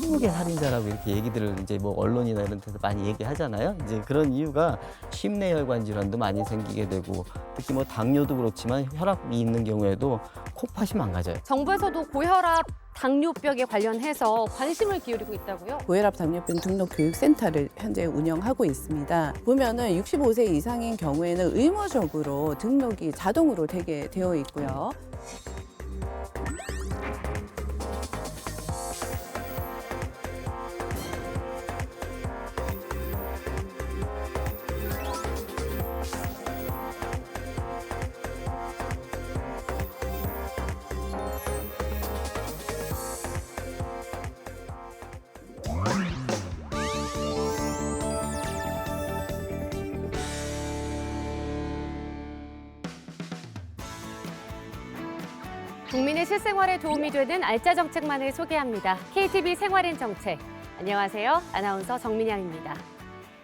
20개 살인자라고 이렇게 얘기들을 이제 뭐 언론이나 이런 데서 많이 얘기하잖아요. 이제 그런 이유가 심내혈관 질환도 많이 생기게 되고 특히 뭐 당뇨도 그렇지만 혈압이 있는 경우에도 콧팥이 망가져요. 정부에서도 고혈압, 당뇨병에 관련해서 관심을 기울이고 있다고요? 고혈압 당뇨병 등록 교육센터를 현재 운영하고 있습니다. 보면은 65세 이상인 경우에는 의무적으로 등록이 자동으로 되게 되어 있고요. 국민의 실생활에 도움이 되는 알짜 정책만을 소개합니다. KTV 생활인 정책. 안녕하세요. 아나운서 정민양입니다.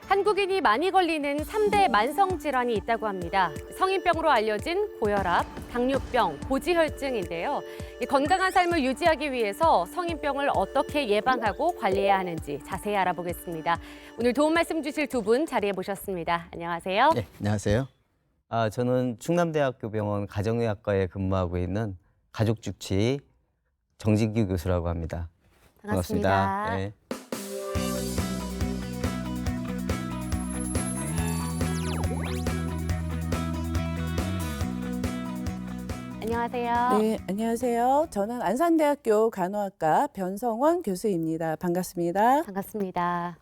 한국인이 많이 걸리는 3대 만성 질환이 있다고 합니다. 성인병으로 알려진 고혈압, 당뇨병, 고지혈증인데요. 이 건강한 삶을 유지하기 위해서 성인병을 어떻게 예방하고 관리해야 하는지 자세히 알아보겠습니다. 오늘 도움 말씀 주실 두 분 자리해 모셨습니다. 안녕하세요. 네, 안녕하세요. 저는 충남대학교 병원 가정의학과에 근무하고 있는 가족주치 정진규 교수라고 합니다. 반갑습니다. 네. 안녕하세요. 네, 안녕하세요. 저는 안산대학교 간호학과 변성원 교수입니다. 반갑습니다. 반갑습니다.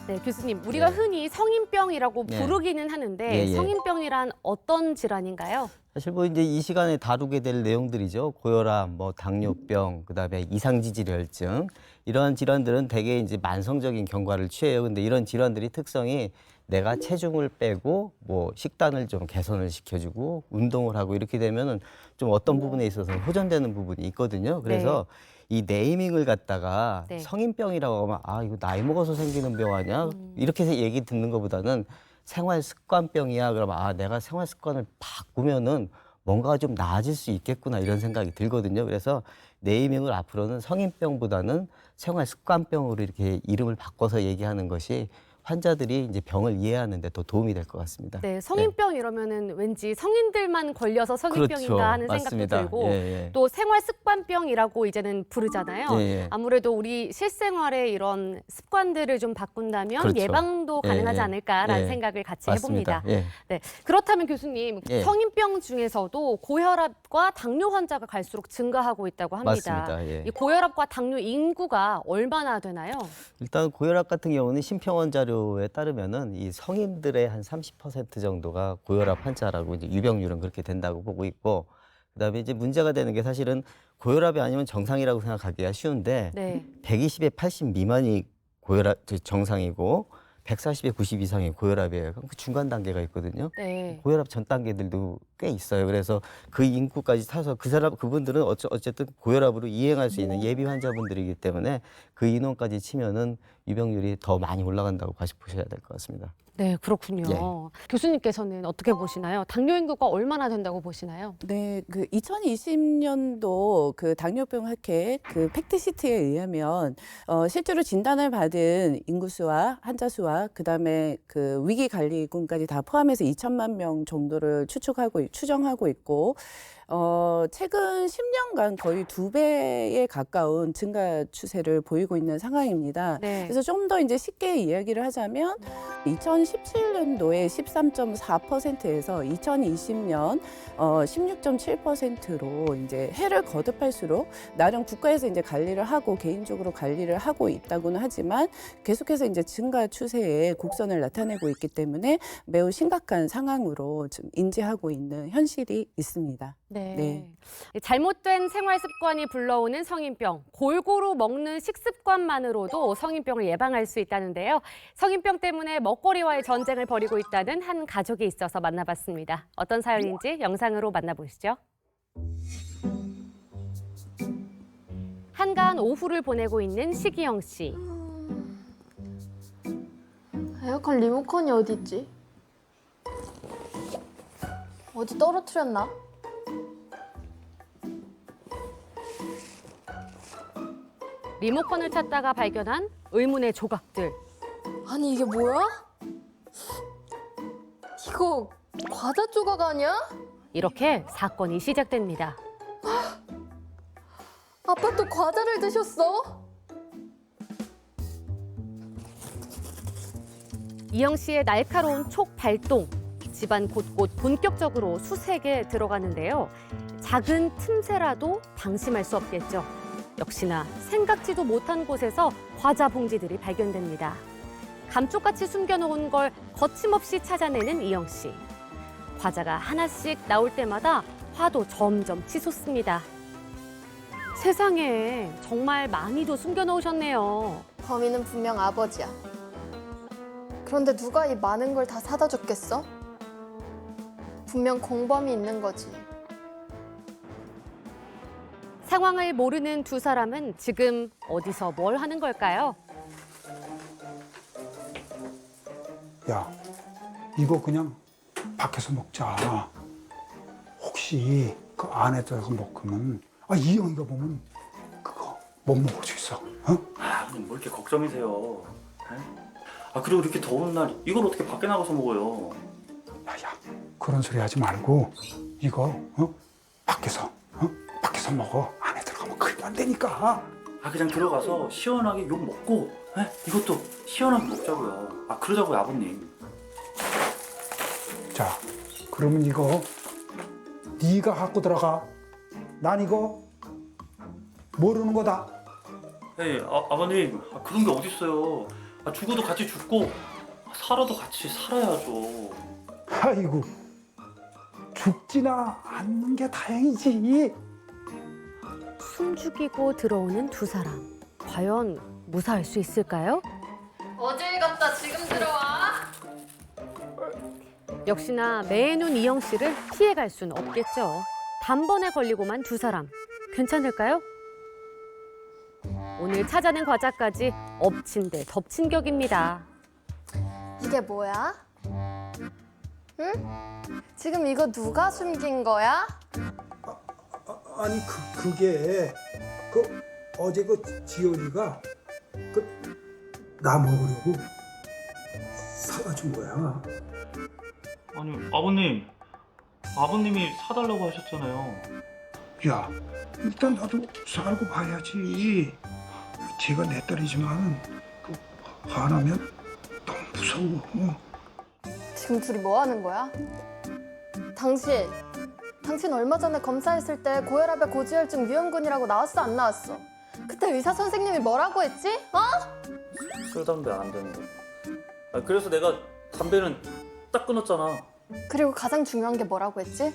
네, 교수님, 우리가 네. 흔히 성인병이라고 네. 부르기는 하는데 예, 예. 성인병이란 어떤 질환인가요? 사실 뭐 이제 이 시간에 다루게 될 내용들이죠. 고혈압, 뭐 당뇨병, 그다음에 이상지질혈증 이러한 질환들은 대개 이제 만성적인 경과를 취해요. 근데 이런 질환들이 특성이 내가 체중을 빼고 뭐 식단을 좀 개선을 시켜주고 운동을 하고 이렇게 되면은 좀 어떤 부분에 있어서 호전되는 부분이 있거든요. 그래서 이 네이밍을 갖다가 네. 성인병이라고 하면 아 이거 나이 먹어서 생기는 병 아니야? 이렇게 얘기 듣는 것보다는 생활 습관병이야. 그러면 아 내가 생활 습관을 바꾸면은 뭔가 좀 나아질 수 있겠구나 이런 생각이 들거든요. 그래서 네이밍을 앞으로는 성인병보다는 생활 습관병으로 이렇게 이름을 바꿔서 얘기하는 것이 환자들이 이제 병을 이해하는 데 더 도움이 될 것 같습니다. 네, 성인병 이러면은 왠지 성인들만 걸려서 성인병인가 그렇죠. 하는 맞습니다. 생각도 들고 예, 예. 또 생활습관병이라고 이제는 부르잖아요. 예, 예. 아무래도 우리 실생활의 이런 습관들을 좀 바꾼다면 그렇죠. 예방도 예, 가능하지 예. 않을까라는 예. 생각을 같이 맞습니다. 해봅니다. 예. 네, 그렇다면 교수님, 예. 성인병 중에서도 고혈압과 당뇨 환자가 갈수록 증가하고 있다고 합니다. 맞습니다. 예. 이 고혈압과 당뇨 인구가 얼마나 되나요? 일단 고혈압 같은 경우는 심평원 자료에 따르면은 이 성인들의 한 30% 정도가 고혈압 환자라고 이제 유병률은 그렇게 된다고 보고 있고 그다음에 이제 문제가 되는 게 사실은 고혈압이 아니면 정상이라고 생각하기가 쉬운데 네. 120에 80 미만이 고혈압 정상이고 140에 90 이상이 고혈압이에요. 그럼 그 중간 단계가 있거든요. 네. 고혈압 전 단계들도 꽤 있어요. 그래서 그 인구까지 타서 그분들은 어쨌든 고혈압으로 이행할 수 있는 예비 환자분들이기 때문에 그 인원까지 치면은 유병률이 더 많이 올라간다고 보셔야 될 것 같습니다. 네, 그렇군요. 예. 교수님께서는 어떻게 보시나요? 당뇨 인구가 얼마나 된다고 보시나요? 네, 그 2020년도 그 당뇨병 학회 그 팩트시트에 의하면 실제로 진단을 받은 인구수와 환자 수와 그다음에 그 위기 관리군까지 다 포함해서 2천만 명 정도를 추정하고 있고 최근 10년간 거의 2배에 가까운 증가 추세를 보이고 있는 상황입니다. 네. 그래서 좀 더 이제 쉽게 이야기를 하자면 2017년도에 13.4%에서 2020년 16.7%로 이제 해를 거듭할수록 나름 국가에서 이제 관리를 하고 개인적으로 관리를 하고 있다고는 하지만 계속해서 이제 증가 추세에 곡선을 나타내고 있기 때문에 매우 심각한 상황으로 좀 인지하고 있는 현실이 있습니다. 네. 네. 잘못된 생활 습관이 불러오는 성인병, 골고루 먹는 식습관만으로도 성인병을 예방할 수 있다는데요. 성인병 때문에 먹거리와의 전쟁을 벌이고 있다는 한 가족이 있어서 만나봤습니다. 어떤 사연인지 영상으로 만나보시죠. 한가한 오후를 보내고 있는 시기영 씨. 에어컨 리모컨이 어디 있지? 어디 떨어뜨렸나? 리모컨을 찾다가 발견한 의문의 조각들. 아니 이게 뭐야? 이거 과자 조각 아니야? 이렇게 사건이 시작됩니다. 아빠 또 과자를 드셨어? 이영 씨의 날카로운 촉 발동. 집안 곳곳 본격적으로 수색에 들어가는데요. 작은 틈새라도 방심할 수 없겠죠. 역시나 생각지도 못한 곳에서 과자 봉지들이 발견됩니다. 감쪽같이 숨겨놓은 걸 거침없이 찾아내는 이영 씨. 과자가 하나씩 나올 때마다 화도 점점 치솟습니다. 세상에 정말 많이도 숨겨놓으셨네요. 범인은 분명 아버지야. 그런데 누가 이 많은 걸 다 사다 줬겠어? 분명 공범이 있는 거지. 상황을 모르는 두 사람은 지금 어디서 뭘 하는 걸까요? 야, 이거 그냥 밖에서 먹자. 혹시 그 안에 들어서 먹으면 이영이가 보면 그거 못 먹을 수 있어. 어? 아버님 뭐 이렇게 걱정이세요? 에? 그리고 이렇게 더운 날 이걸 어떻게 밖에 나가서 먹어요? 야, 그런 소리 하지 말고 이거 밖에서 먹어. 안에 들어가면 큰일 난다니까. 그냥 들어가서 시원하게 욕 먹고 이것도 시원하게 먹자고요. 그러자고요 아버님. 자, 그러면 이거 네가 갖고 들어가. 난 이거 모르는 거다. 에이 아버님 그런 게 어딨어요. 죽어도 같이 죽고 살아도 같이 살아야죠. 아이고, 죽지나 않는 게 다행이지. 숨죽이고 들어오는 두 사람. 과연 무사할 수 있을까요? 어딜 갔다 지금 들어와? 역시나 매의 눈 이영 씨를 피해갈 수는 없겠죠. 단번에 걸리고만 두 사람. 괜찮을까요? 오늘 찾아낸 과자까지 엎친 데 덮친 격입니다. 이게 뭐야? 응? 지금 이거 누가 숨긴 거야? 아니 그게 어제 지연이가 나 먹으려고 사다 준 거야. 아니 아버님이 사달라고 하셨잖아요. 야, 일단 나도 살고 봐야지. 제가 내 딸이지만 화나면 너무 무서워. 지금 둘이 뭐 하는 거야? 당신 얼마 전에 검사했을 때 고혈압에 고지혈증 위험군이라고 나왔어 안 나왔어? 그때 의사 선생님이 뭐라고 했지? 술 담배 안 되는데. 그래서 내가 담배는 딱 끊었잖아. 그리고 가장 중요한 게 뭐라고 했지?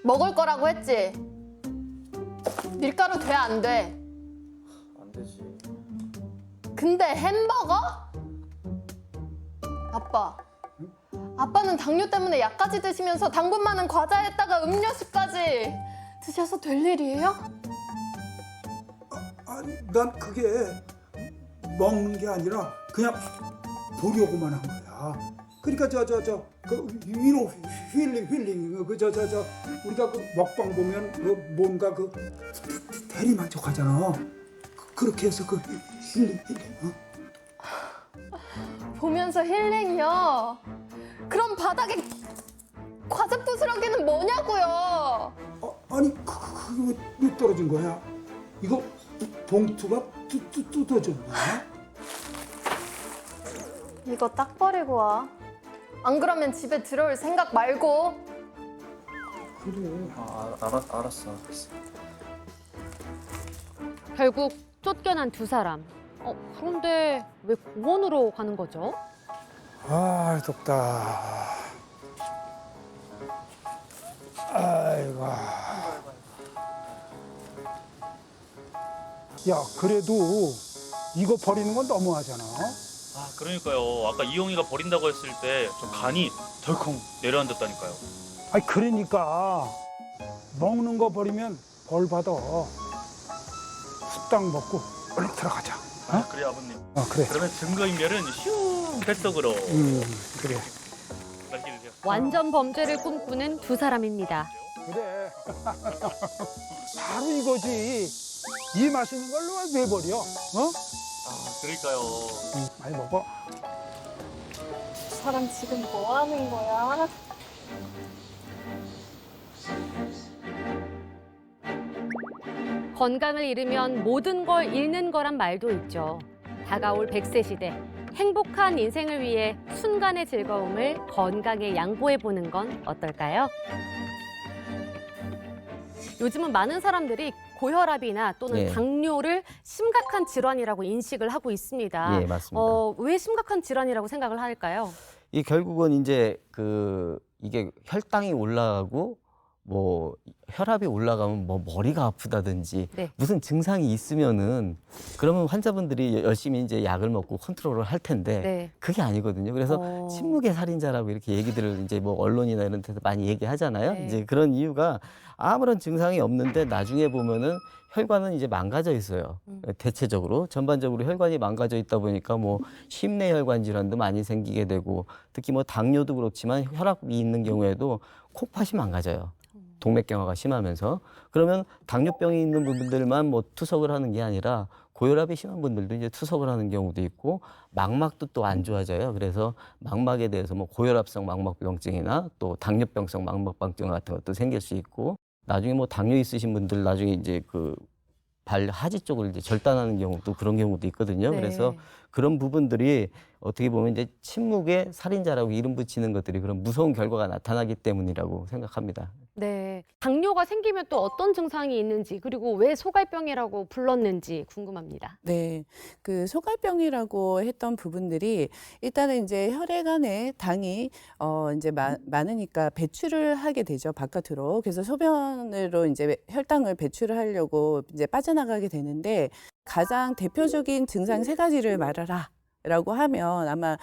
먹을 거라고 했지? 밀가루 돼 안 돼? 안 되지. 근데 햄버거? 아빠는 당뇨 때문에 약까지 드시면서 당분 많은 과자에다가 음료수까지 드셔서 될 일이에요? 아니 난 그게 먹는 게 아니라 그냥 보려고만 한 거야. 그러니까 그 위로 힐링 우리가 그 먹방 보면 뭔가 대리만족하잖아. 그렇게 해서 힐링. 보면서 힐링이요? 그럼 바닥에 과자 부스러기는 뭐냐고요? 아니 그게 왜 떨어진 거야? 이거 봉투가 뜯어졌네. 이거 딱 버리고 와. 안 그러면 집에 들어올 생각 말고. 그래. 알았어. 결국 쫓겨난 두 사람. 그런데 왜 공원으로 가는 거죠? 덥다. 아이고. 야, 그래도 이거 버리는 건 너무하잖아. 그러니까요. 아까 이용이가 버린다고 했을 때 좀 간이 덜컹 내려앉았다니까요. 아니 그러니까 먹는 거 버리면 벌 받아. 후딱 먹고 얼른 들어가자. 그래 아버님. 그래. 그러면 증거인멸은 슝 뱃속으로. 그래. 맛있게 드세요. 완전 범죄를 꿈꾸는 두 사람입니다. 그래. 바로 이거지. 이 맛있는 걸로 내버려. 어? 그러니까요. 많이 먹어. 사람 지금 뭐 하는 거야? 건강을 잃으면 모든 걸 잃는 거란 말도 있죠. 다가올 100세 시대, 행복한 인생을 위해 순간의 즐거움을 건강에 양보해보는 건 어떨까요? 요즘은 많은 사람들이 고혈압이나 또는 예. 당뇨를 심각한 질환이라고 인식을 하고 있습니다. 예, 맞습니다. 왜 심각한 질환이라고 생각을 할까요? 이 결국은 이제 이게 혈당이 올라가고 뭐 혈압이 올라가면 뭐 머리가 아프다든지 네. 무슨 증상이 있으면은 그러면 환자분들이 열심히 이제 약을 먹고 컨트롤을 할 텐데 네. 그게 아니거든요. 그래서 어. 침묵의 살인자라고 이렇게 얘기들을 이제 뭐 언론이나 이런 데서 많이 얘기하잖아요. 네. 이제 그런 이유가 아무런 증상이 없는데 나중에 보면은 혈관은 이제 망가져 있어요. 대체적으로 전반적으로 혈관이 망가져 있다 보니까 뭐 심내혈관 질환도 많이 생기게 되고 특히 뭐 당뇨도 그렇지만 혈압이 있는 경우에도 콩팥이 망가져요. 동맥경화가 심하면서 그러면 당뇨병이 있는 분들만 뭐 투석을 하는 게 아니라 고혈압이 심한 분들도 이제 투석을 하는 경우도 있고 망막도 또 안 좋아져요. 그래서 망막에 대해서 뭐 고혈압성 망막병증이나 또 당뇨병성 망막병증 같은 것도 생길 수 있고 나중에 뭐 당뇨 있으신 분들 나중에 이제 발 하지 쪽을 이제 절단하는 경우도 그런 경우도 있거든요. 네. 그래서 그런 부분들이 어떻게 보면 이제 침묵의 살인자라고 이름 붙이는 것들이 그런 무서운 결과가 나타나기 때문이라고 생각합니다. 네. 당뇨가 생기면 또 어떤 증상이 있는지 그리고 왜 소갈병이라고 불렀는지 궁금합니다. 네, 그 소갈병이라고 했던 부분들이 일단은 이제 혈액안에 당이 이제 많으니까 배출을 하게 되죠, 바깥으로. 그래서 소변으로 이제 혈당을 배출을 하려고 이제 빠져나가게 되는데 가장 대표적인 증상 3가지를 말하라라고 하면 아마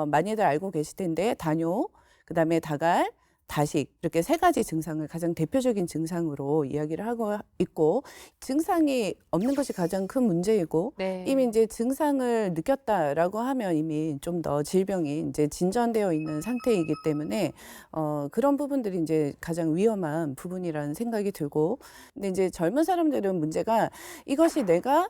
많이들 알고 계실 텐데 당뇨, 그다음에 다갈, 다식 이렇게 3가지 증상을 가장 대표적인 증상으로 이야기를 하고 있고 증상이 없는 것이 가장 큰 문제이고 네. 이미 이제 증상을 느꼈다라고 하면 이미 좀 더 질병이 이제 진전되어 있는 상태이기 때문에 그런 부분들이 이제 가장 위험한 부분이라는 생각이 들고 근데 이제 젊은 사람들은 문제가 이것이 내가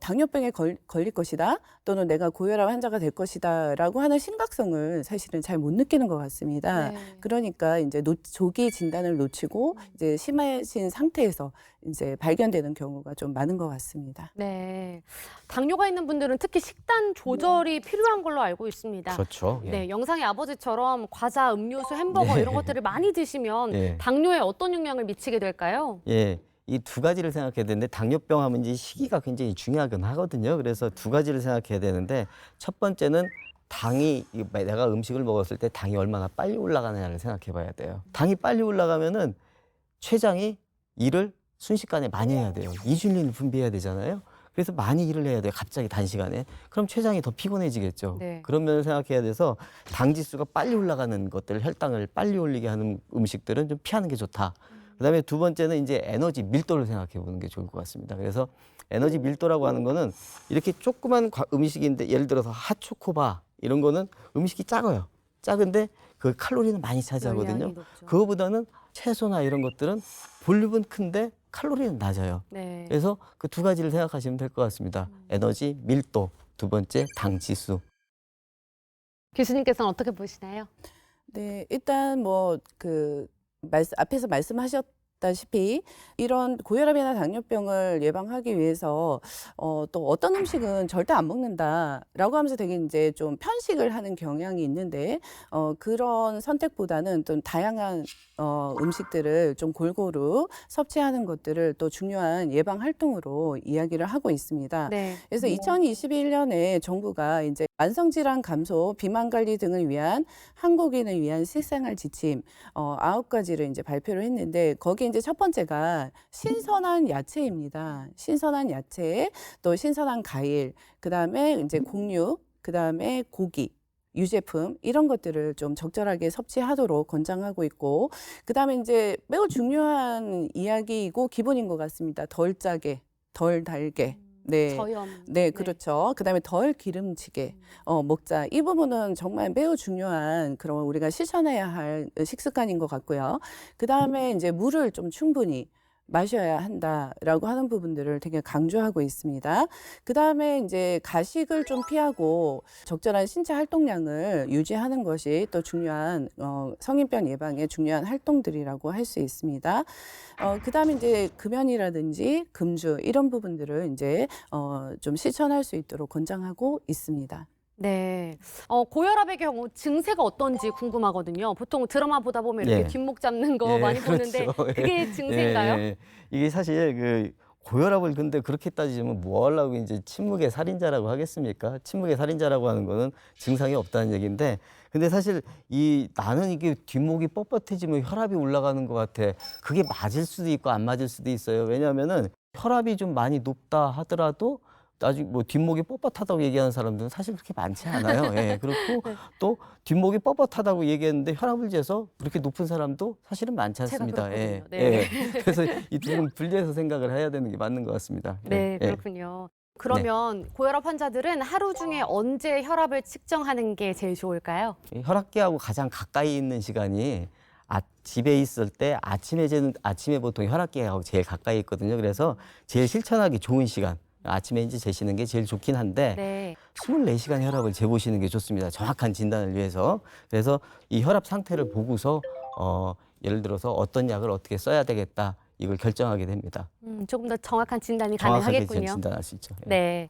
당뇨병에 걸릴 것이다 또는 내가 고혈압 환자가 될 것이다라고 하는 심각성을 사실은 잘 못 느끼는 것 같습니다. 네. 그러니까 이제 조기 진단을 놓치고 이제 심해진 상태에서 이제 발견되는 경우가 좀 많은 것 같습니다. 네. 당뇨가 있는 분들은 특히 식단 조절이 필요한 걸로 알고 있습니다. 그렇죠. 예. 네, 영상의 아버지처럼 과자, 음료수, 햄버거 네. 이런 것들을 많이 드시면 예. 당뇨에 어떤 영향을 미치게 될까요? 예. 이 2가지를 생각해야 되는데 당뇨병 하면 이제 시기가 굉장히 중요하긴 하거든요. 그래서 2가지를 생각해야 되는데 첫 번째는 당이 내가 음식을 먹었을 때 당이 얼마나 빨리 올라가느냐를 생각해 봐야 돼요. 당이 빨리 올라가면은 췌장이 일을 순식간에 많이 해야 돼요. 이�슐린을 분비해야 되잖아요. 그래서 많이 일을 해야 돼요. 갑자기 단시간에. 그럼 췌장이 더 피곤해지겠죠. 네. 그런 면을 생각해야 돼서 당 지수가 빨리 올라가는 것들, 혈당을 빨리 올리게 하는 음식들은 좀 피하는 게 좋다. 그다음에 2번째는 이제 에너지 밀도를 생각해 보는 게 좋을 것 같습니다. 그래서 에너지 밀도라고 하는 거는 이렇게 조그만 음식인데 예를 들어서 핫초코바 이런 거는 음식이 작아요. 작은데 그 칼로리는 많이 차지하거든요. 열량이 높죠. 그거보다는 채소나 이런 것들은 볼륨은 큰데 칼로리는 낮아요. 네. 그래서 그 2가지를 생각하시면 될 것 같습니다. 에너지 밀도, 2번째 당 지수. 교수님께서는 어떻게 보시나요? 네, 일단 뭐 앞에서 말씀하셨다시피 이런 고혈압이나 당뇨병을 예방하기 위해서 또 어떤 음식은 절대 안 먹는다라고 하면서 되게 이제 좀 편식을 하는 경향이 있는데 그런 선택보다는 또 다양한 음식들을 좀 골고루 섭취하는 것들을 또 중요한 예방 활동으로 이야기를 하고 있습니다. 네. 그래서 2021년에 정부가 이제 만성질환 감소, 비만 관리 등을 위한 한국인을 위한 식생활 지침 9가지를 이제 발표를 했는데 거기 이제 첫 번째가 신선한 야채입니다. 신선한 야채, 또 신선한 과일, 그다음에 이제 곡류, 그다음에 고기, 유제품 이런 것들을 좀 적절하게 섭취하도록 권장하고 있고 그다음에 이제 매우 중요한 이야기이고 기본인 것 같습니다. 덜 짜게, 덜 달게. 네. 저염. 네, 그렇죠. 그다음에 덜 기름지게 먹자. 이 부분은 정말 매우 중요한 그런 우리가 실천해야 할 식습관인 것 같고요. 그다음에 이제 물을 좀 충분히 마셔야 한다라고 하는 부분들을 되게 강조하고 있습니다. 그다음에 이제 가식을 좀 피하고 적절한 신체 활동량을 유지하는 것이 또 중요한 성인병 예방에 중요한 활동들이라고 할 수 있습니다. 그다음에 이제 금연이라든지 금주 이런 부분들을 이제 좀 실천할 수 있도록 권장하고 있습니다. 네. 고혈압의 경우 증세가 어떤지 궁금하거든요. 보통 드라마 보다 보면 이렇게 예. 뒷목 잡는 거 예, 많이 보는데 그렇죠. 그게 증세인가요? 예. 이게 사실 그 고혈압을 근데 그렇게 따지면 뭐 하려고 이제 침묵의 살인자라고 하겠습니까? 침묵의 살인자라고 하는 거는 증상이 없다는 얘기인데, 근데 사실 나는 이게 뒷목이 뻣뻣해지면 혈압이 올라가는 것 같아. 그게 맞을 수도 있고 안 맞을 수도 있어요. 왜냐하면은 혈압이 좀 많이 높다 하더라도 나중에 뭐 뒷목이 뻣뻣하다고 얘기하는 사람들은 사실 그렇게 많지 않아요. 예, 그렇고 또 뒷목이 뻣뻣하다고 얘기했는데 혈압을 재서 그렇게 높은 사람도 사실은 많지 않습니다. 예, 그렇거든요. 네. 예. 그래서 이 두 분 분리해서 생각을 해야 되는 게 맞는 것 같습니다. 예, 네, 예. 그렇군요. 그러면 고혈압 환자들은 하루 중에 언제 혈압을 측정하는 게 제일 좋을까요? 이 혈압계하고 가장 가까이 있는 시간이 집에 있을 때 아침에 보통 혈압계하고 제일 가까이 있거든요. 그래서 제일 실천하기 좋은 시간. 아침에 이제 재시는 게 제일 좋긴 한데 네. 24시간 혈압을 재보시는 게 좋습니다. 정확한 진단을 위해서. 그래서 이 혈압 상태를 보고서 예를 들어서 어떤 약을 어떻게 써야 되겠다 이걸 결정하게 됩니다. 조금 더 정확한 진단이 정확하게 가능하겠군요. 진단할 수 있죠. 예. 네.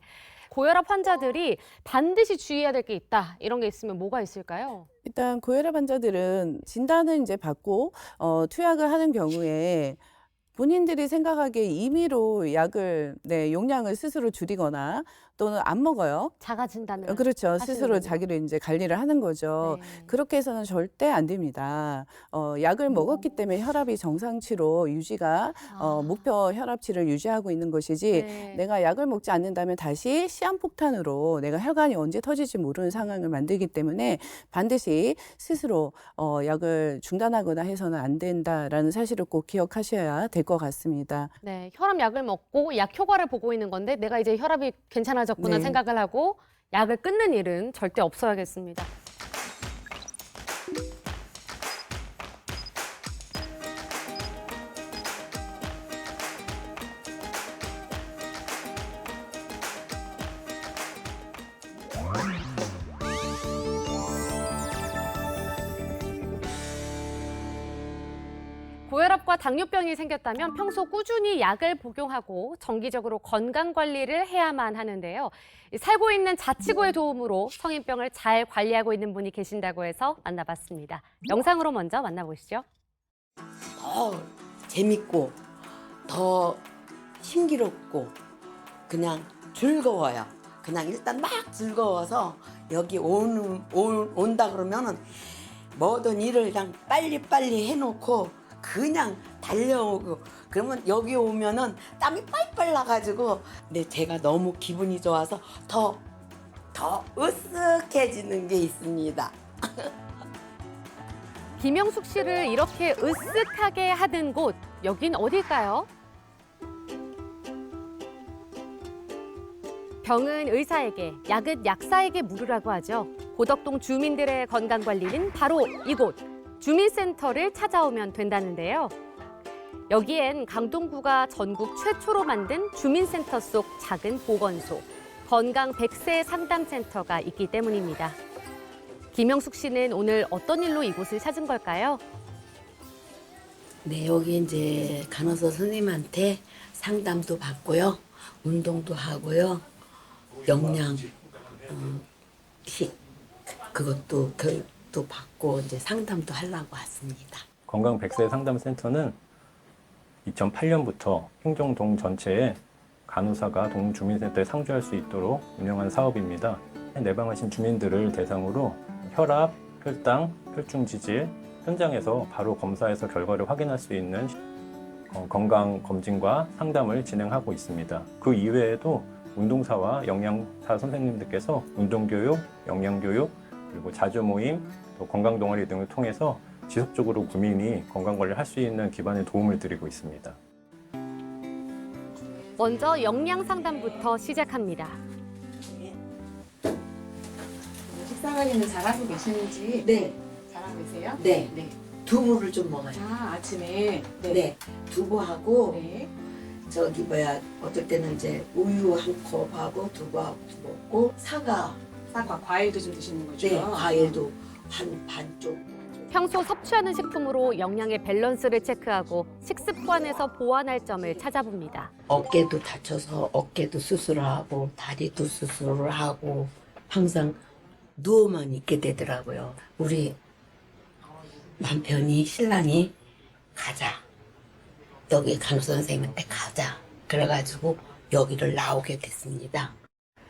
고혈압 환자들이 반드시 주의해야 될 게 있다. 이런 게 있으면 뭐가 있을까요? 일단 고혈압 환자들은 진단을 이제 받고 투약을 하는 경우에 본인들이 생각하기에 임의로 약을 용량을 스스로 줄이거나 또는 안 먹어요. 자가 진단을 그렇죠. 하시는군요. 스스로 자기를 이제 관리를 하는 거죠. 네. 그렇게 해서는 절대 안 됩니다. 약을 먹었기 때문에 혈압이 정상치로 유지가 목표 혈압치를 유지하고 있는 것이지 네. 내가 약을 먹지 않는다면 다시 시한폭탄으로 내가 혈관이 언제 터질지 모르는 상황을 만들기 때문에 반드시 스스로 약을 중단하거나 해서는 안 된다라는 사실을 꼭 기억하셔야 될 것 같습니다. 네, 혈압 약을 먹고 약 효과를 보고 있는 건데 내가 이제 혈압이 괜찮아졌구나 네. 생각을 하고 약을 끊는 일은 절대 없어야겠습니다. 고혈압과 당뇨병이 생겼다면 평소 꾸준히 약을 복용하고 정기적으로 건강 관리를 해야만 하는데요. 살고 있는 자치구의 도움으로 성인병을 잘 관리하고 있는 분이 계신다고 해서 만나봤습니다. 영상으로 먼저 만나보시죠. 더 재밌고 더 신기롭고 그냥 즐거워요. 그냥 일단 막 즐거워서 여기 온다 그러면은 모든 일을 그냥 빨리빨리 해놓고 그냥 달려오고 그러면 여기 오면은 땀이 빨빨 나가지고 근데 제가 너무 기분이 좋아서 더 으쓱해지는 게 있습니다. 김영숙 씨를 이렇게 으쓱하게 하는 곳, 여긴 어딜까요? 병은 의사에게, 약은 약사에게 물으라고 하죠. 고덕동 주민들의 건강관리는 바로 이곳, 주민센터를 찾아오면 된다는데요. 여기엔 강동구가 전국 최초로 만든 주민센터 속 작은 보건소, 건강 100세 상담센터가 있기 때문입니다. 김영숙 씨는 오늘 어떤 일로 이곳을 찾은 걸까요? 네, 여기 이제 간호사 선생님한테 상담도 받고요. 운동도 하고요. 영양식 그것도 교육도 받고 이제 상담도 하려고 왔습니다. 건강 100세 상담센터는 2008년부터 행정동 전체에 간호사가 동주민센터에 상주할 수 있도록 운영한 사업입니다. 내방하신 주민들을 대상으로 혈압, 혈당, 혈중지질 현장에서 바로 검사해서 결과를 확인할 수 있는 건강검진과 상담을 진행하고 있습니다. 그 이외에도 운동사와 영양사 선생님들께서 운동교육, 영양교육, 그리고 자주모임, 또 건강동아리 등을 통해서 지속적으로 구민이 건강관리를 할 수 있는 기반의 도움을 드리고 있습니다. 먼저 영양 상담부터 시작합니다. 식사 관리는 잘하고 계시는지? 네, 잘하고 계세요? 네. 네. 두부를 좀 먹어요. 아, 아침에? 네. 두부하고 네. 저기 뭐야 어떨 때는 이제 우유 한 컵하고 두부하고 먹고 사과, 사과, 과일도 좀 드시는 거죠? 네, 과일도 반쪽. 평소 섭취하는 식품으로 영양의 밸런스를 체크하고 식습관에서 보완할 점을 찾아봅니다. 어깨도 다쳐서 어깨도 수술을 하고 다리도 수술을 하고 항상 누워만 있게 되더라고요. 우리 남편이 신랑이 가자. 여기 간호사 선생님한테 가자. 그래가지고 여기를 나오게 됐습니다.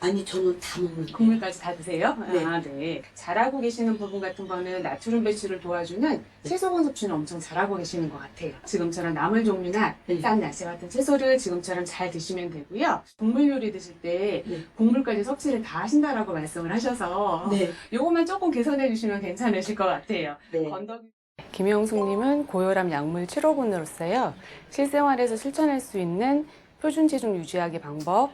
아니 저는 다 먹는 거예요. 국물까지 다 드세요? 네. 아, 네. 잘하고 계시는 부분 같은 거는 나트륨 배출을 도와주는 채소권 섭취는 엄청 잘하고 계시는 것 같아요. 지금처럼 나물 종류나 네. 쌈, 야채 같은 채소를 지금처럼 잘 드시면 되고요. 국물 요리 드실 때 네. 국물까지 섭취를 다 하신다라고 말씀을 하셔서 네. 요것만 조금 개선해 주시면 괜찮으실 것 같아요. 네. 김영숙님은 고혈압 약물 치료분으로서요. 실생활에서 실천할 수 있는 표준 체중 유지하기 방법,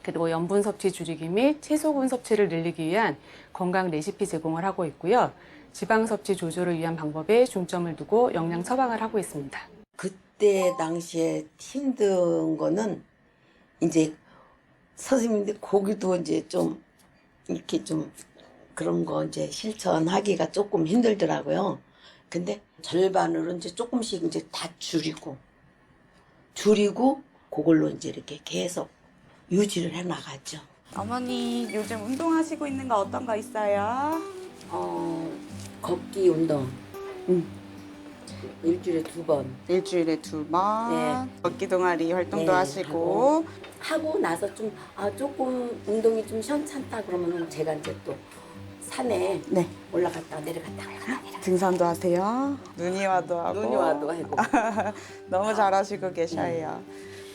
그리고 염분 섭취 줄이기 및 채소군 섭취를 늘리기 위한 건강 레시피 제공을 하고 있고요. 지방 섭취 조절을 위한 방법에 중점을 두고 영양 처방을 하고 있습니다. 그때 당시에 힘든 거는 이제 선생님들 고기도 이제 좀 이렇게 좀 그런 거 이제 실천하기가 조금 힘들더라고요. 근데 절반으로 이제 조금씩 이제 다 줄이고 그걸로 이제 이렇게 계속 유지를 해 나가죠. 어머니 요즘 운동하시고 있는 거 어떤 거 있어요? 걷기 운동. 일주일에 2번. 일주일에 2번. 네. 걷기 동아리 활동도 네, 하시고. 하고 나서 좀 조금 운동이 좀 시원찮다 그러면은 제가 이제 또 산에 네. 올라갔다 내려갔다. 등산도 하세요. 눈이와도 하고. 눈이와도 하고. 너무 잘하시고 계셔요.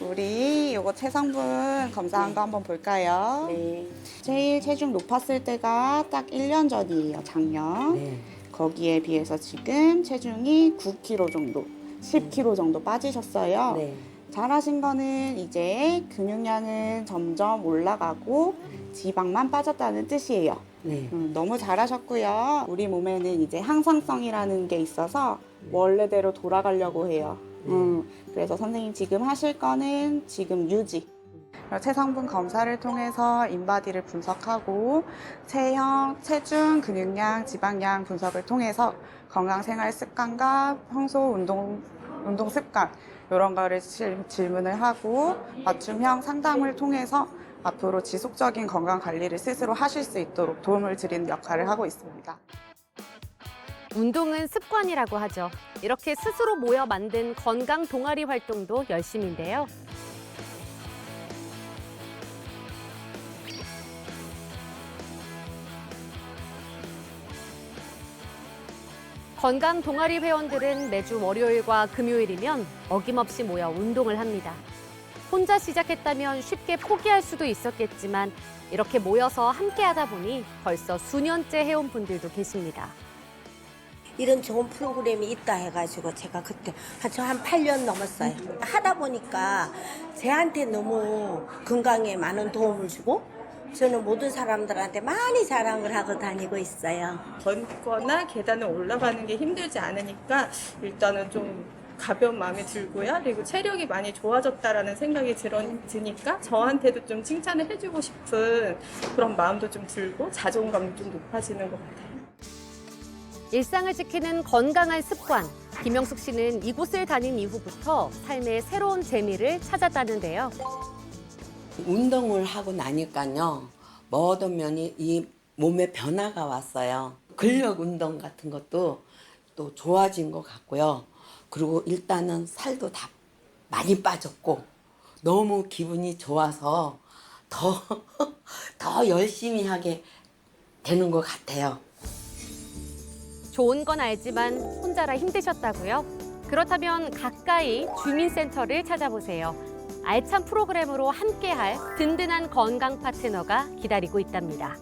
우리 요거 체성분 검사한 거 한번 볼까요? 네. 제일 체중 높았을 때가 딱 1년 전이에요, 작년. 네. 거기에 비해서 지금 체중이 9kg 정도, 10kg 정도 빠지셨어요. 네. 잘하신 거는 이제 근육량은 점점 올라가고 지방만 빠졌다는 뜻이에요. 네. 너무 잘하셨고요. 우리 몸에는 이제 항상성이라는 게 있어서 원래대로 돌아가려고 해요. 그래서 선생님 지금 하실 거는 지금 유지. 체성분 검사를 통해서 인바디를 분석하고 체형, 체중, 근육량, 지방량 분석을 통해서 건강 생활 습관과 평소 운동 습관 이런 거를 질문을 하고 맞춤형 상담을 통해서 앞으로 지속적인 건강 관리를 스스로 하실 수 있도록 도움을 드리는 역할을 하고 있습니다. 운동은 습관이라고 하죠. 이렇게 스스로 모여 만든 건강 동아리 활동도 열심인데요. 건강 동아리 회원들은 매주 월요일과 금요일이면 어김없이 모여 운동을 합니다. 혼자 시작했다면 쉽게 포기할 수도 있었겠지만 이렇게 모여서 함께 하다 보니 벌써 수년째 해온 분들도 계십니다. 이런 좋은 프로그램이 있다 해가지고 제가 그때 한 8년 넘었어요. 하다 보니까 제한테 너무 건강에 많은 도움을 주고 저는 모든 사람들한테 많이 자랑을 하고 다니고 있어요. 걷거나 계단을 올라가는 게 힘들지 않으니까 일단은 좀 가벼운 마음이 들고요. 그리고 체력이 많이 좋아졌다라는 생각이 드니까 저한테도 좀 칭찬을 해주고 싶은 그런 마음도 좀 들고 자존감도 좀 높아지는 것 같아요. 일상을 지키는 건강한 습관. 김영숙 씨는 이곳을 다닌 이후부터 삶의 새로운 재미를 찾았다는데요. 운동을 하고 나니까요. 모든 면이 이 몸에 변화가 왔어요. 근력 운동 같은 것도 또 좋아진 것 같고요. 그리고 일단은 살도 다 많이 빠졌고 너무 기분이 좋아서 더 열심히 하게 되는 것 같아요. 좋은 건 알지만 혼자라 힘드셨다고요? 그렇다면 가까이 주민센터를 찾아보세요. 알찬 프로그램으로 함께할 든든한 건강 파트너가 기다리고 있답니다.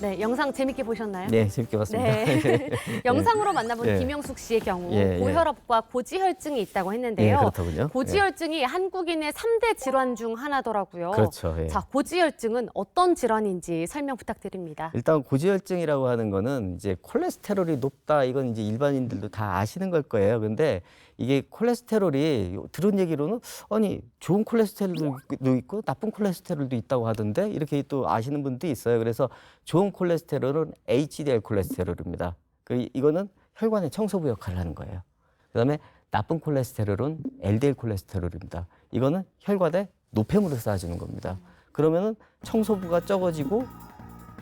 네, 영상 재밌게 보셨나요? 네, 재밌게 봤습니다. 네. 영상으로 만나본 예. 김영숙 씨의 경우 예, 예. 고혈압과 고지혈증이 있다고 예, 했는데요. 그렇더군요. 고지혈증이 한국인의 3대 질환 중 하나더라고요. 그렇죠. 예. 자, 고지혈증은 어떤 질환인지 설명 부탁드립니다. 일단 고지혈증이라고 하는 거는 이제 콜레스테롤이 높다, 이건 이제 일반인들도 다 아시는 걸 거예요. 근데 이게 콜레스테롤이 들은 얘기로는 아니 좋은 콜레스테롤도 있고 나쁜 콜레스테롤도 있다고 하던데, 이렇게 또 아시는 분도 있어요. 그래서 좋은 콜레스테롤은 HDL 콜레스테롤입니다. 이거는 혈관의 청소부 역할을 하는 거예요. 그다음에 나쁜 콜레스테롤은 LDL 콜레스테롤입니다. 이거는 혈관에 노폐물을 쌓아주는 겁니다. 그러면은 청소부가 적어지고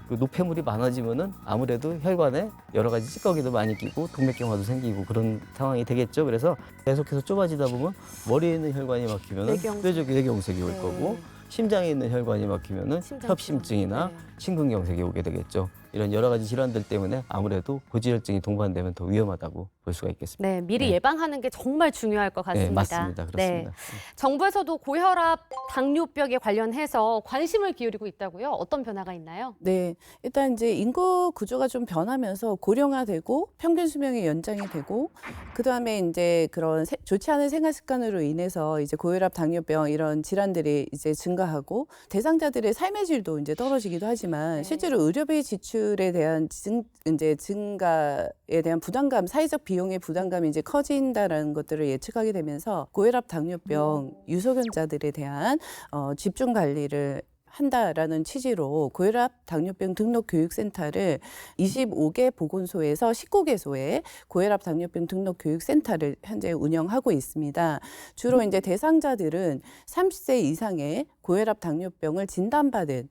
그 노폐물이 많아지면은 아무래도 혈관에 여러 가지 찌꺼기도 많이 끼고 동맥경화도 생기고 그런 상황이 되겠죠. 그래서 계속해서 좁아지다 보면 머리에 있는 혈관이 막히면은 뇌쪽에 뇌경색이 올 거고, 심장에 있는 혈관이 막히면은 협심증이나 심근경색이 오게 되겠죠. 이런 여러 가지 질환들 때문에 아무래도 고지혈증이 동반되면 더 위험하다고 볼 수가 있겠습니다. 네, 미리 예방하는 게 정말 중요할 것 같습니다. 네, 맞습니다. 그렇습니다. 네. 정부에서도 고혈압, 당뇨병에 관련해서 관심을 기울이고 있다고요? 어떤 변화가 있나요? 네, 일단 이제 인구 구조가 좀 변하면서 고령화되고 평균 수명이 연장이 되고, 그 다음에 이제 그런 좋지 않은 생활 습관으로 인해서 이제 고혈압, 당뇨병 이런 질환들이 이제 증가하고, 대상자들의 삶의 질도 이제 떨어지기도 하지만 실제로 의료비 지출에 대한 증가에 대한 부담감, 사회적 비용의 부담감이 이제 커진다라는 것들을 예측하게 되면서 고혈압, 당뇨병 유소견자들에 대한 집중 관리를 한다라는 취지로 고혈압, 당뇨병 등록 교육센터를 25개 보건소에서 19개소에 고혈압, 당뇨병 등록 교육센터를 현재 운영하고 있습니다. 주로 이제 대상자들은 30세 이상의 고혈압, 당뇨병을 진단받은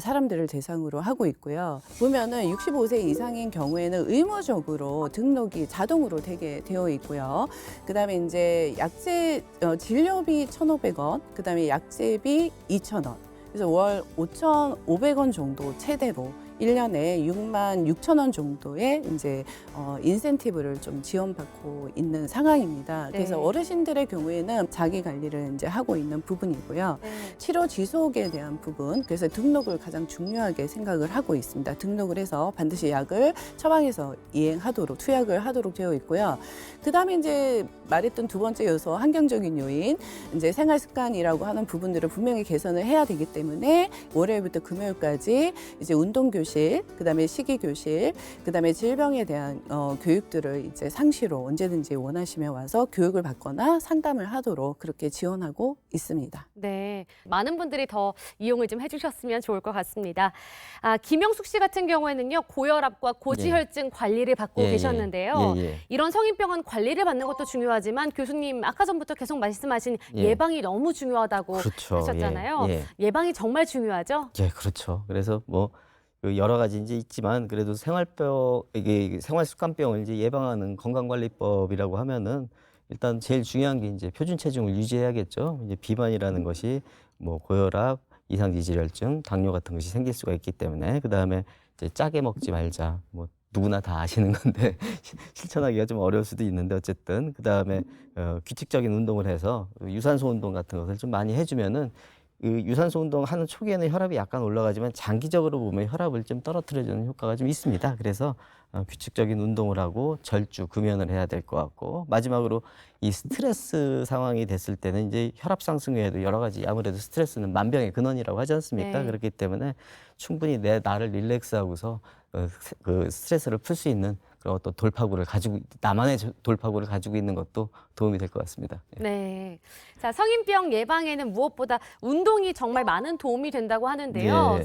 사람들을 대상으로 하고 있고요. 보면은 65세 이상인 경우에는 의무적으로 등록이 자동으로 되게 되어 있고요. 그다음에 이제 약제 진료비 1,500원, 그다음에 약제비 2,000원. 그래서 월 5,500원 정도 최대로 1년에 66,000원 정도의 이제 인센티브를 좀 지원받고 있는 상황입니다. 그래서 어르신들의 경우에는 자기 관리를 이제 하고 있는 부분이고요. 치료 지속에 대한 부분, 그래서 등록을 가장 중요하게 생각을 하고 있습니다. 등록을 해서 반드시 약을 처방해서 이행하도록, 투약을 하도록 되어 있고요. 그다음에 이제 말했던 두 번째 요소, 환경적인 요인, 이제 생활 습관이라고 하는 부분들을 분명히 개선을 해야 되기 때문에 월요일부터 금요일까지 이제 운동 교실, 그다음에 식이 교실, 그다음에 질병에 대한 교육들을 이제 상시로 언제든지 원하시면 와서 교육을 받거나 상담을 하도록 그렇게 지원하고 있습니다. 네, 많은 분들이 더 이용을 좀 해주셨으면 좋을 것 같습니다. 김영숙 씨 같은 경우에는요, 고혈압과 고지혈증 관리를 받고 계셨는데요. 이런 성인병은 관리를 받는 것도 중요하지만 교수님 아까 전부터 계속 말씀하신 예방이 너무 중요하다고 하셨잖아요. 예방이 정말 중요하죠? 예, 그렇죠. 그래서 뭐 여러 가지 이제 있지만 그래도 이게 생활습관병을 이제 예방하는 건강관리법이라고 하면은 일단 제일 중요한 게 이제 표준 체중을 유지해야겠죠. 이제 비만이라는 것이 뭐 고혈압, 이상지질혈증, 당뇨 같은 것이 생길 수가 있기 때문에, 그 다음에 이제 짜게 먹지 말자. 뭐 누구나 다 아시는 건데 실천하기가 좀 어려울 수도 있는데 어쨌든 그 다음에 규칙적인 운동을 해서 유산소 운동 같은 것을 좀 많이 해주면은 유산소 운동 하는 초기에는 혈압이 약간 올라가지만 장기적으로 보면 혈압을 좀 떨어뜨려주는 효과가 좀 있습니다. 그래서 규칙적인 운동을 하고 절주 금연을 해야 될 것 같고, 마지막으로 이 스트레스 상황이 됐을 때는 이제 혈압 상승 외에도 여러 가지, 아무래도 스트레스는 만병의 근원이라고 하지 않습니까? 그렇기 때문에 충분히 나를 릴렉스하고서 그 스트레스를 풀 수 있는 그런 어떤 돌파구를 가지고, 나만의 돌파구를 가지고 있는 것도 도움이 될 것 같습니다. 네. 자, 성인병 예방에는 무엇보다 운동이 정말 많은 도움이 된다고 하는데요.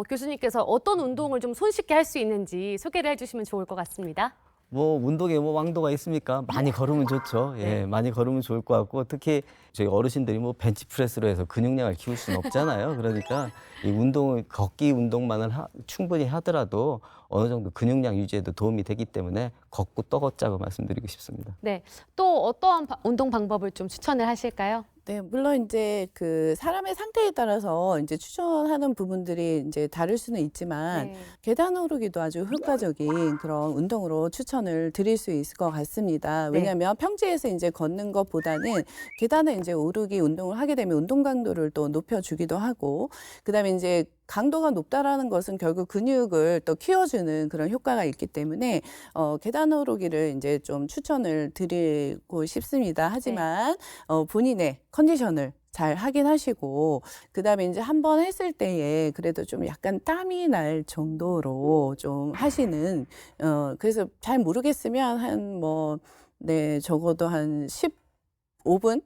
교수님께서 어떤 운동을 좀 손쉽게 할 수 있는지 소개를 해주시면 좋을 것 같습니다. 뭐 운동에 뭐 왕도가 있습니까? 많이 걸으면 좋죠. 많이 걸으면 좋을 것 같고, 특히 저희 어르신들이 뭐 벤치프레스로 해서 근육량을 키울 수는 없잖아요. 그러니까 이 걷기 운동만을 충분히 하더라도 어느 정도 근육량 유지에도 도움이 되기 때문에 걷고 또 걷자고 말씀드리고 싶습니다. 네. 또 어떠한 운동 방법을 좀 추천을 하실까요? 네, 물론 이제 그 사람의 상태에 따라서 이제 추천하는 부분들이 이제 다를 수는 있지만 계단 오르기도 아주 효과적인 그런 운동으로 추천을 드릴 수 있을 것 같습니다. 왜냐하면 평지에서 이제 걷는 것보다는 계단을 이제 오르기 운동을 하게 되면 운동 강도를 또 높여주기도 하고, 그다음에 이제 강도가 높다라는 것은 결국 근육을 또 키워주는 그런 효과가 있기 때문에 계단 오르기를 이제 좀 추천을 드리고 싶습니다. 하지만 본인의 컨디션을 잘 확인하시고 그다음에 이제 한번 했을 때에 그래도 좀 약간 땀이 날 정도로 좀 하시는 그래서 잘 모르겠으면 한 적어도 한 15분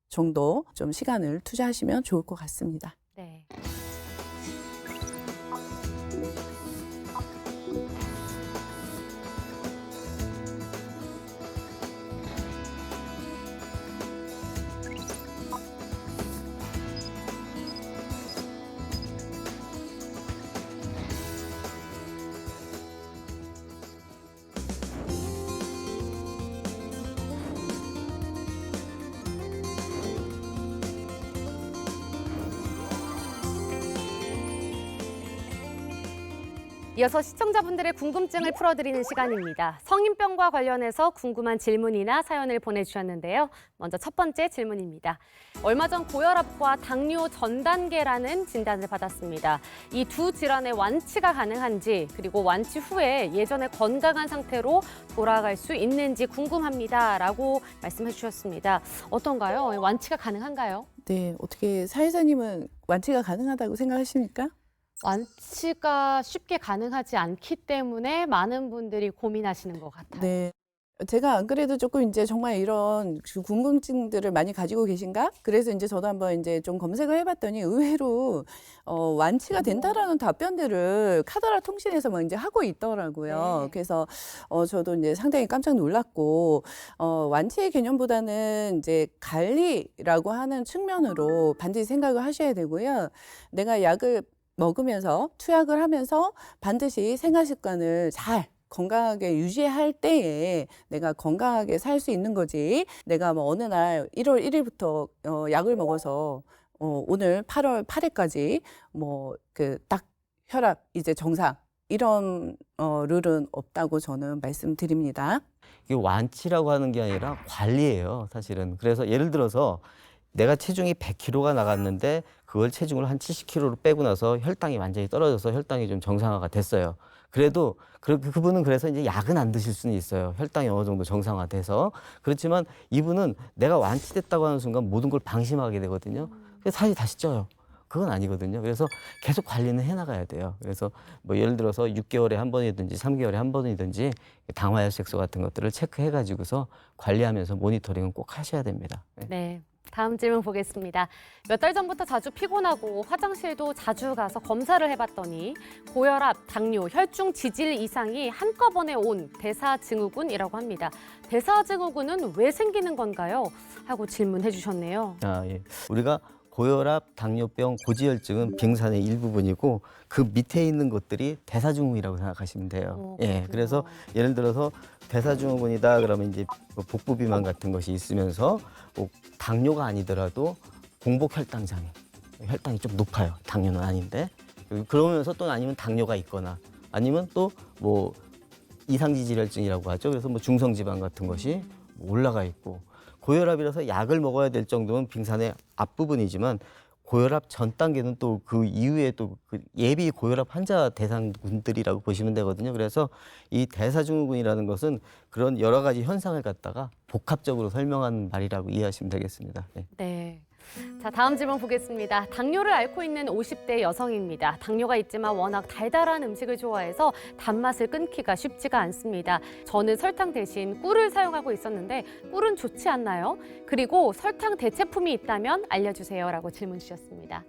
정도 좀 시간을 투자하시면 좋을 것 같습니다. 네. 이어서 시청자분들의 궁금증을 풀어드리는 시간입니다. 성인병과 관련해서 궁금한 질문이나 사연을 보내주셨는데요. 먼저 첫 번째 질문입니다. 얼마 전 고혈압과 당뇨 전 단계라는 진단을 받았습니다. 이 두 질환의 완치가 가능한지 그리고 완치 후에 예전의 건강한 상태로 돌아갈 수 있는지 궁금합니다. 라고 말씀해 주셨습니다. 어떤가요? 완치가 가능한가요? 네, 어떻게 사회자님은 완치가 가능하다고 생각하십니까? 완치가 쉽게 가능하지 않기 때문에 많은 분들이 고민하시는 것 같아요. 네. 제가 안 그래도 조금 이제 정말 이런 궁금증들을 많이 가지고 계신가? 그래서 이제 저도 한번 이제 좀 검색을 해봤더니 의외로 완치가 된다라는 답변들을 카더라 통신에서 막 이제 하고 있더라고요. 네. 그래서 저도 이제 상당히 깜짝 놀랐고 완치의 개념보다는 이제 관리라고 하는 측면으로 반드시 생각을 하셔야 되고요. 내가 약을 먹으면서 투약을 하면서 반드시 생활 습관을 잘 건강하게 유지할 때에 내가 건강하게 살 수 있는 거지. 내가 뭐 어느 날 1월 1일부터 약을 먹어서 오늘 8월 8일까지 딱 혈압 이제 정상 이런 룰은 없다고 저는 말씀드립니다. 이게 완치라고 하는 게 아니라 관리예요, 사실은. 그래서 예를 들어서 내가 체중이 100kg가 나갔는데 그걸 체중을 한 70kg로 빼고 나서 혈당이 완전히 떨어져서 혈당이 좀 정상화가 됐어요. 그래도 그분은 그래서 이제 약은 안 드실 수는 있어요. 혈당이 어느 정도 정상화돼서. 그렇지만 이분은 내가 완치됐다고 하는 순간 모든 걸 방심하게 되거든요. 그래서 살이 다시 쪄요. 그건 아니거든요. 그래서 계속 관리는 해나가야 돼요. 그래서 뭐 예를 들어서 6개월에 한 번이든지 3개월에 한 번이든지 당화혈색소 같은 것들을 체크해가지고서 관리하면서 모니터링은 꼭 하셔야 됩니다. 네. 다음 질문 보겠습니다. 몇 달 전부터 자주 피곤하고 화장실도 자주 가서 검사를 해봤더니 고혈압, 당뇨, 혈중 지질 이상이 한꺼번에 온 대사증후군이라고 합니다. 대사증후군은 왜 생기는 건가요? 하고 질문해 주셨네요. 예. 우리가 고혈압, 당뇨병, 고지혈증은 빙산의 일부분이고 그 밑에 있는 것들이 대사증후군이라고 생각하시면 돼요. 예, 그래서 예를 들어서 대사증후군이다 그러면 이제 복부 비만 같은 것이 있으면서 당뇨가 아니더라도 공복 혈당 장애, 혈당이 좀 높아요. 당뇨는 아닌데 그러면서 또 아니면 당뇨가 있거나 아니면 또 뭐 이상지질혈증이라고 하죠. 그래서 뭐 중성지방 같은 것이 올라가 있고. 고혈압이라서 약을 먹어야 될 정도는 빙산의 앞부분이지만 고혈압 전 단계는 또 그 이후에 또 그 예비 고혈압 환자 대상군들이라고 보시면 되거든요. 그래서 이 대사증후군이라는 것은 그런 여러 가지 현상을 갖다가 복합적으로 설명한 말이라고 이해하시면 되겠습니다. 네. 네. 자, 다음 질문 보겠습니다. 당뇨를 앓고 있는 50대 여성입니다. 당뇨가 있지만 워낙 달달한 음식을 좋아해서 단맛을 끊기가 쉽지가 않습니다. 저는 설탕 대신 꿀을 사용하고 있었는데 꿀은 좋지 않나요? 그리고 설탕 대체품이 있다면 알려주세요. 라고 질문 주셨습니다.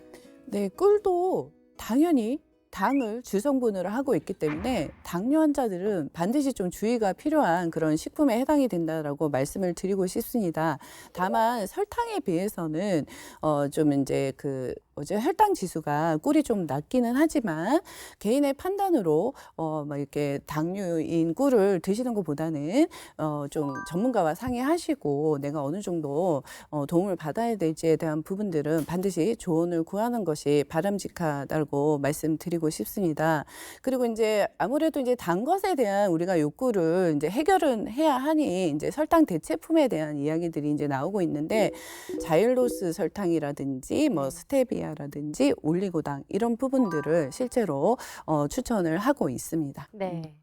네, 꿀도 당연히 당을 주성분으로 하고 있기 때문에 당뇨 환자들은 반드시 좀 주의가 필요한 그런 식품에 해당이 된다라고 말씀을 드리고 싶습니다. 다만 설탕에 비해서는 좀 이제 혈당 지수가 꿀이 좀 낮기는 하지만 개인의 판단으로 막 이렇게 당뇨인 꿀을 드시는 것보다는 좀 전문가와 상의하시고 내가 어느 정도 도움을 받아야 될지에 대한 부분들은 반드시 조언을 구하는 것이 바람직하다고 말씀드리고 싶습니다. 그리고 이제 아무래도 이제 단 것에 대한 우리가 욕구를 이제 해결은 해야 하니 이제 설탕 대체품에 대한 이야기들이 이제 나오고 있는데 자일로스 설탕이라든지 뭐 스테비아 마그네시아라든지 올리고당 이런 부분들을 실제로 추천을 하고 있습니다. 네.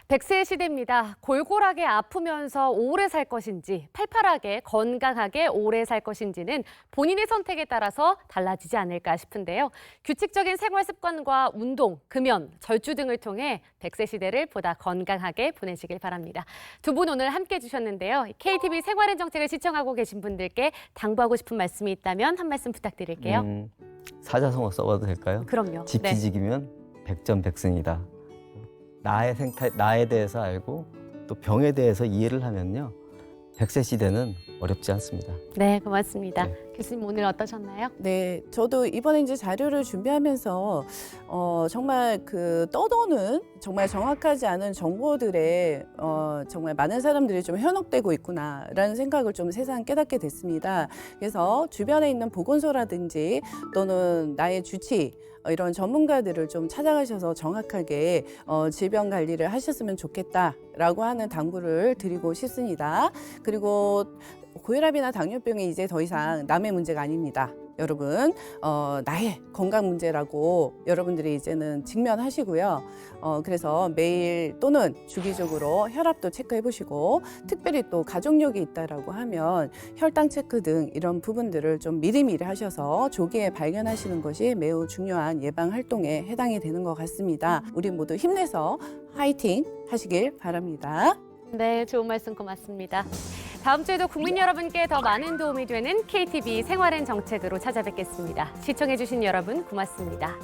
100세 시대입니다. 골골하게 아프면서 오래 살 것인지, 팔팔하게 건강하게 오래 살 것인지는 본인의 선택에 따라서 달라지지 않을까 싶은데요. 규칙적인 생활 습관과 운동, 금연, 절주 등을 통해 100세 시대를 보다 건강하게 보내시길 바랍니다. 두 분 오늘 함께 해주셨는데요. KTV 생활엔 정책을 시청하고 계신 분들께 당부하고 싶은 말씀이 있다면 한 말씀 부탁드릴게요. 사자성어 써봐도 될까요? 그럼요. 네. 집지직이면 백전백승이다. 나에 대해서 알고 또 병에 대해서 이해를 하면요. 100세 시대는 어렵지 않습니다. 네, 고맙습니다. 네. 교수님 오늘 어떠셨나요? 네, 저도 이번에 이제 자료를 준비하면서 정말 그 떠도는 정말 정확하지 않은 정보들에 정말 많은 사람들이 좀 현혹되고 있구나라는 생각을 좀 새삼 깨닫게 됐습니다. 그래서 주변에 있는 보건소라든지 또는 나의 주치 이런 전문가들을 좀 찾아가셔서 정확하게 질병 관리를 하셨으면 좋겠다라고 하는 당부를 드리고 싶습니다. 그리고 고혈압이나 당뇨병이 이제 더 이상 남의 문제가 아닙니다. 여러분, 나의 건강 문제라고 여러분들이 이제는 직면하시고요. 그래서 매일 또는 주기적으로 혈압도 체크해 보시고, 특별히 또 가족력이 있다라고 하면 혈당 체크 등 이런 부분들을 좀 미리미리 하셔서 조기에 발견하시는 것이 매우 중요한 예방 활동에 해당이 되는 것 같습니다. 우리 모두 힘내서 화이팅 하시길 바랍니다. 네, 좋은 말씀 고맙습니다. 다음 주에도 국민 여러분께 더 많은 도움이 되는 KTV 생활엔 정책으로 찾아뵙겠습니다. 시청해주신 여러분 고맙습니다.